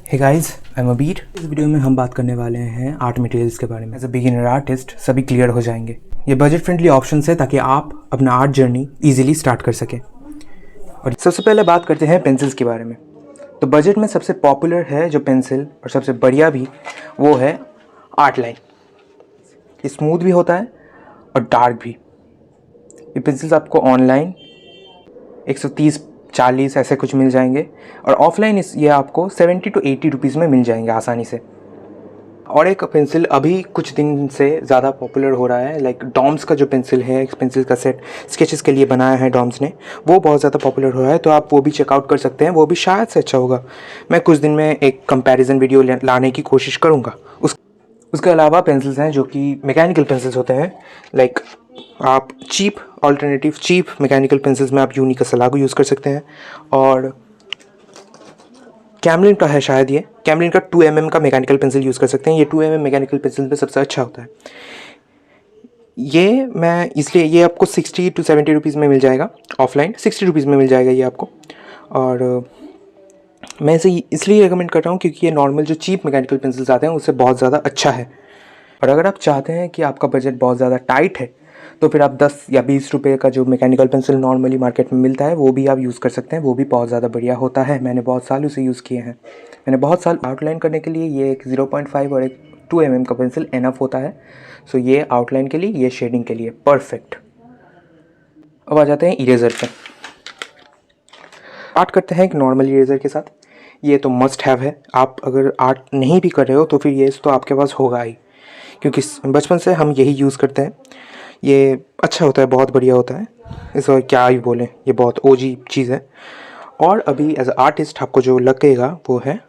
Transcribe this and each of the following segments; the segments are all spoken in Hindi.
हे गाइस, आई एम अबीर। इस वीडियो में हम बात करने वाले हैं आर्ट मटेरियल्स के बारे में। एज अ बिगिनर आर्टिस्ट सभी क्लियर हो जाएंगे। ये बजट फ्रेंडली ऑप्शन है ताकि आप अपना आर्ट जर्नी इजीली स्टार्ट कर सकें। और सबसे पहले बात करते हैं पेंसिल्स के बारे में। तो बजट में सबसे पॉपुलर है जो पेंसिल और सबसे बढ़िया भी, वो है आर्ट लाइन। ये स्मूथ भी होता है और डार्क भी। ये पेंसिल्स आपको ऑनलाइन 130-40 ऐसे कुछ मिल जाएंगे और ऑफलाइन ये आपको 70 to 80 रुपीज़ में मिल जाएंगे आसानी से। और एक पेंसिल अभी कुछ दिन से ज़्यादा पॉपुलर हो रहा है, लाइक डॉम्स का जो पेंसिल है, एक पेंसिल का सेट स्केचेस के लिए बनाया है डॉम्स ने, वो बहुत ज़्यादा पॉपुलर हो रहा है। तो आप वो भी चेकआउट कर सकते हैं, वो भी शायद से अच्छा होगा। मैं कुछ दिन में एक कंपैरिजन वीडियो लाने की कोशिश करूँगा। उसके अलावा पेंसिल्स हैं जो कि मैकेनिकल पेंसिल्स होते हैं, लाइक आप चीप मैकेनिकल पेंसिल्स में आप यूनी का सलागो यूज़ कर सकते हैं। और कैमलिन का है शायद, ये कैमलिन का 2mm का मैकेनिकल पेंसिल यूज़ कर सकते हैं। ये 2mm मैकेनिकल पेंसिल में सबसे अच्छा होता है। ये आपको 60 to 70 रुपीज़ में मिल जाएगा, ऑफलाइन 60 रुपीज़ में मिल जाएगा ये आपको। और मैं इसे इसलिए रिकमेंड कर रहा हूँ क्योंकि ये नॉर्मल जो चीप मैकेनिकल पेंसिल्स आते हैं उससे बहुत ज़्यादा अच्छा है। और अगर आप चाहते हैं कि आपका बजट बहुत ज़्यादा टाइट है तो फिर आप 10 या 20 रुपये का जो मैकेनिकल पेंसिल नॉर्मली मार्केट में मिलता है वो भी आप यूज़ कर सकते हैं। वो भी बहुत ज़्यादा बढ़िया होता है। मैंने बहुत साल उसे यूज़ किए हैं। मैंने बहुत साल आउटलाइन करने के लिए ये एक 0.5 और एक 2mm का पेंसिल इनफ होता है। सो ये आउटलाइन के लिए, ये शेडिंग के लिए परफेक्ट। अब आ जाते हैं इरेज़र पे। आर्ट करते हैं एक नॉर्मल इरेज़र के साथ। ये तो मस्ट हैव है। आप अगर आर्ट नहीं भी कर रहे हो तो फिर ये तो आपके पास होगा ही, क्योंकि बचपन से हम यही यूज़ करते हैं। ये अच्छा होता है, बहुत बढ़िया होता है। इसका क्या ही बोलें, ये बहुत ओजी चीज़ है। और अभी एज आर्टिस्ट आपको जो लगेगा वो है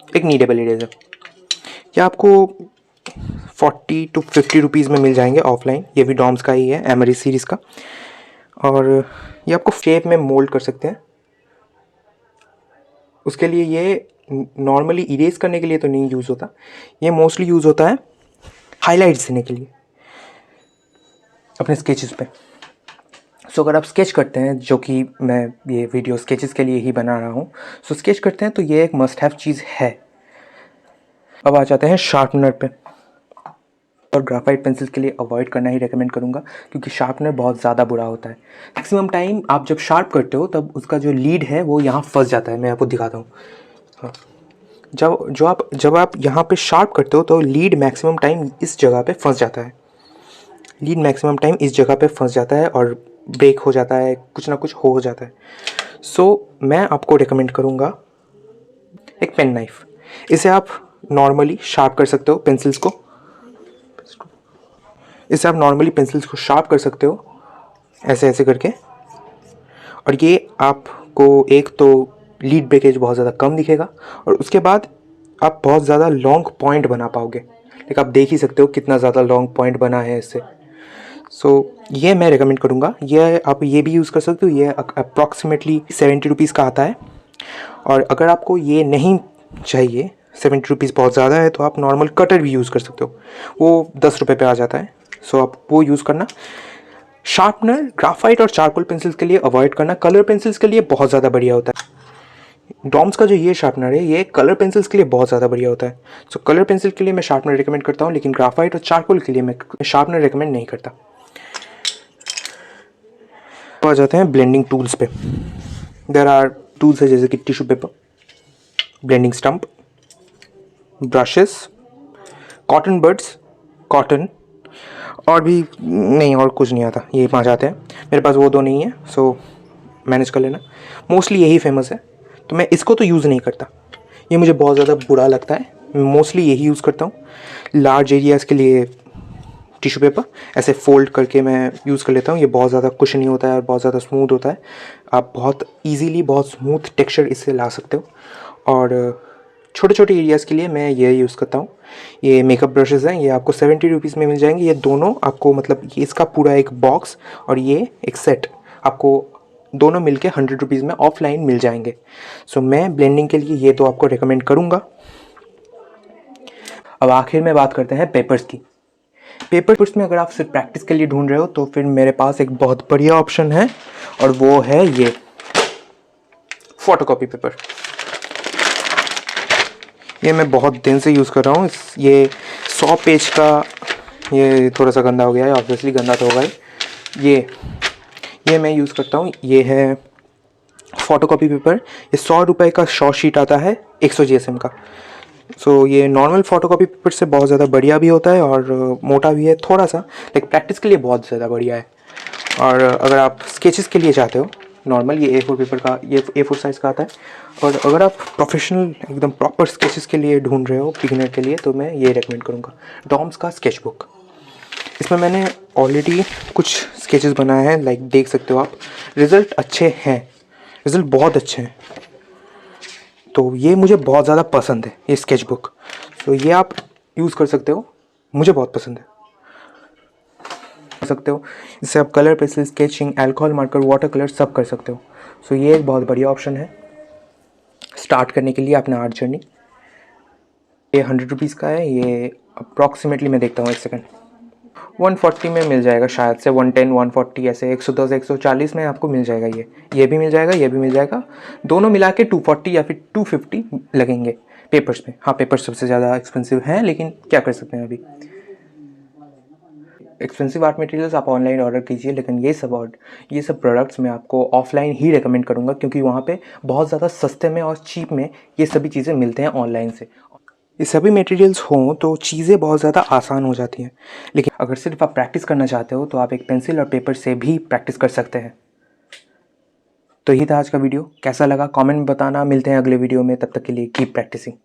एक नीडेबल इरेज़र। ये आपको 40 to 50 रुपीज़ में मिल जाएंगे ऑफलाइन। ये भी डॉम्स का ही है, एमरी सीरीज़ का। और ये आपको शेप में मोल्ड कर सकते हैं। उसके लिए ये नॉर्मली इरेज करने के लिए तो नहीं यूज़ होता, ये मोस्टली यूज़ होता है हाईलाइट्स देने के लिए अपने स्केचेस पे। सो अगर आप स्केच करते हैं, जो कि मैं ये वीडियो स्केचेस के लिए ही बना रहा हूँ, सो स्केच करते हैं तो ये एक मस्ट हैव चीज़ है। अब आ जाते हैं शार्पनर पे। और ग्राफाइट पेंसिल के लिए अवॉइड करना ही रेकमेंड करूँगा क्योंकि शार्पनर बहुत ज़्यादा बुरा होता है। मैक्सिमम टाइम आप जब शार्प करते हो तब उसका जो लीड है वो यहाँ फंस जाता है। मैं आपको दिखाता हूँ। हाँ, जब आप यहाँ पे शार्प करते हो तो लीड मैक्सिमम टाइम इस जगह पे फंस जाता है। लीड मैक्सिमम टाइम इस जगह पे फंस जाता है और ब्रेक हो जाता है, कुछ ना कुछ हो जाता है। सो मैं आपको रेकमेंड करूँगा एक पेन नाइफ़। इसे आप नॉर्मली शार्प कर सकते हो पेंसिल्स को। शार्प कर सकते हो ऐसे ऐसे करके। और ये आपको एक तो लीड ब्रेकेज बहुत ज़्यादा कम दिखेगा और उसके बाद आप बहुत ज़्यादा लॉन्ग पॉइंट बना पाओगे। लेकिन आप देख ही सकते हो कितना ज़्यादा लॉन्ग पॉइंट बना है इससे। सो ये मैं रेकमेंड करूँगा। ये आप ये भी यूज़ कर सकते हो। ये अप्रॉक्सीमेटली 70 रुपीज़ का आता है। और अगर आपको ये नहीं चाहिए, 70 रुपीज़ बहुत ज़्यादा है, तो आप नॉर्मल कटर भी यूज़ कर सकते हो, वो 10 रुपये पे आ जाता है। सो आप वो यूज़ करना। शार्पनर ग्राफाइट और चारकोल पेंसिल्स के लिए अवॉइड करना। कलर पेंसिल्स के लिए बहुत ज़्यादा बढ़िया होता है। डॉम्स का जो ये शार्पनर है, ये कलर पेंसिल्स के लिए बहुत ज़्यादा बढ़िया होता है। सो कलर पेंसिल के लिए मैं शार्पनर रिकमेंड करता हूँ, लेकिन ग्राफाइट और चारकोल के लिए मैं शार्पनर रिकमेंड नहीं करता। तो आ जाते हैं ब्लेंडिंग टूल्स पे। देयर आर टूल्स है जैसे कि tissue paper, blending stump, brushes, cotton buds, cotton, और भी नहीं, और कुछ नहीं आता। ये 5 आते हैं। मेरे पास वो 2 नहीं है, सो मैनेज कर लेना। मोस्टली यही फेमस है, तो मैं इसको तो यूज़ नहीं करता। ये मुझे बहुत ज़्यादा बुरा लगता है। मैं मोस्टली यही यूज़ करता हूँ। लार्ज एरियाज़ के लिए टिश्यू पेपर ऐसे फोल्ड करके मैं यूज़ कर लेता हूँ। ये बहुत ज़्यादा कुशनी होता है और बहुत ज़्यादा स्मूथ होता है। आप बहुत ईजीली बहुत स्मूथ टेक्सचर इससे ला सकते हो। और छोटे छोटे एरियाज़ के लिए मैं ये यूज़ करता हूँ। ये मेकअप ब्रशेज़ हैं, ये आपको 70 रुपीज़ में मिल जाएंगे। ये दोनों आपको, मतलब ये इसका पूरा एक बॉक्स और ये एक सेट आपको दोनों मिलके 100 रुपीज़ में ऑफलाइन मिल जाएंगे। सो मैं ब्लेंडिंग के लिए ये तो आपको रेकमेंड करूँगा। अब आखिर में बात करते हैं पेपर्स की। पेपर्स में अगर आप सिर्फ प्रैक्टिस के लिए ढूंढ रहे हो तो फिर मेरे पास एक बहुत बढ़िया ऑप्शन है और वो है ये फोटोकॉपी पेपर। ये मैं बहुत दिन से यूज़ कर रहा हूँ। ये 100 पेज का, ये थोड़ा सा गंदा हो गया है, ऑब्वियसली गंदा तो होगा ही। ये मैं यूज़ करता हूँ। ये है फ़ोटोकॉपी पेपर। ये 100 रुपये का 100 शीट आता है 100 GSM का। सो ये नॉर्मल फ़ोटोकॉपी पेपर से बहुत ज़्यादा बढ़िया भी होता है और मोटा भी है थोड़ा सा, लेकिन प्रैक्टिस के लिए बहुत ज़्यादा बढ़िया है। और अगर आप स्केचेस के लिए चाहते हो, नॉर्मल ये A4 पेपर का, ये A4 साइज़ का आता है। और अगर आप प्रोफेशनल एकदम प्रॉपर स्केचेस के लिए ढूंढ रहे हो बिगिनर के लिए, तो मैं ये रेकमेंड करूँगा, डॉम्स का स्केच बुक। इसमें मैंने ऑलरेडी कुछ स्केचेस बनाए हैं, लाइक देख सकते हो आप। रिज़ल्ट अच्छे हैं, रिज़ल्ट बहुत अच्छे हैं। तो ये मुझे बहुत ज़्यादा पसंद है ये स्केच बुक। तो ये आप यूज़ कर सकते हो, मुझे बहुत पसंद है। कर सकते हो इससे आप colour pencil, sketching, alcohol marker, water colour सब कर सकते हो। सो ये एक बहुत बढ़िया ऑप्शन है स्टार्ट करने के लिए अपना आर्ट जर्नी। ये 100 रुपीज़ का है। ये अप्रॉक्सीमेटली मैं देखता हूँ, एक सेकंड, 140 में मिल जाएगा शायद से, 110, 140 ऐसे 110, 140 में आपको मिल जाएगा। ये भी मिल जाएगा, ये भी मिल जाएगा। दोनों मिला के 240 या फिर 250 लगेंगे पेपर्स में। हाँ, पेपर्स सबसे ज़्यादा एक्सपेंसिव हैं, लेकिन क्या कर सकते हैं, अभी एक्सपेंसिव आर्ट मटेरियल्स आप ऑनलाइन ऑर्डर कीजिए, लेकिन ये सब प्रोडक्ट्स मैं आपको ऑफलाइन ही रेकमेंड करूँगा, क्योंकि वहाँ पे बहुत ज़्यादा सस्ते में और चीप में ये सभी चीज़ें मिलते हैं ऑनलाइन से। ये सभी मटेरियल्स हों तो चीज़ें बहुत ज़्यादा आसान हो जाती हैं। लेकिन अगर सिर्फ आप प्रैक्टिस करना चाहते हो तो आप एक पेंसिल और पेपर से भी प्रैक्टिस कर सकते हैं। तो यही था आज का वीडियो। कैसा लगा कमेंट में बताना। मिलते हैं अगले वीडियो में, तब तक के लिए कीप प्रैक्टिसिंग।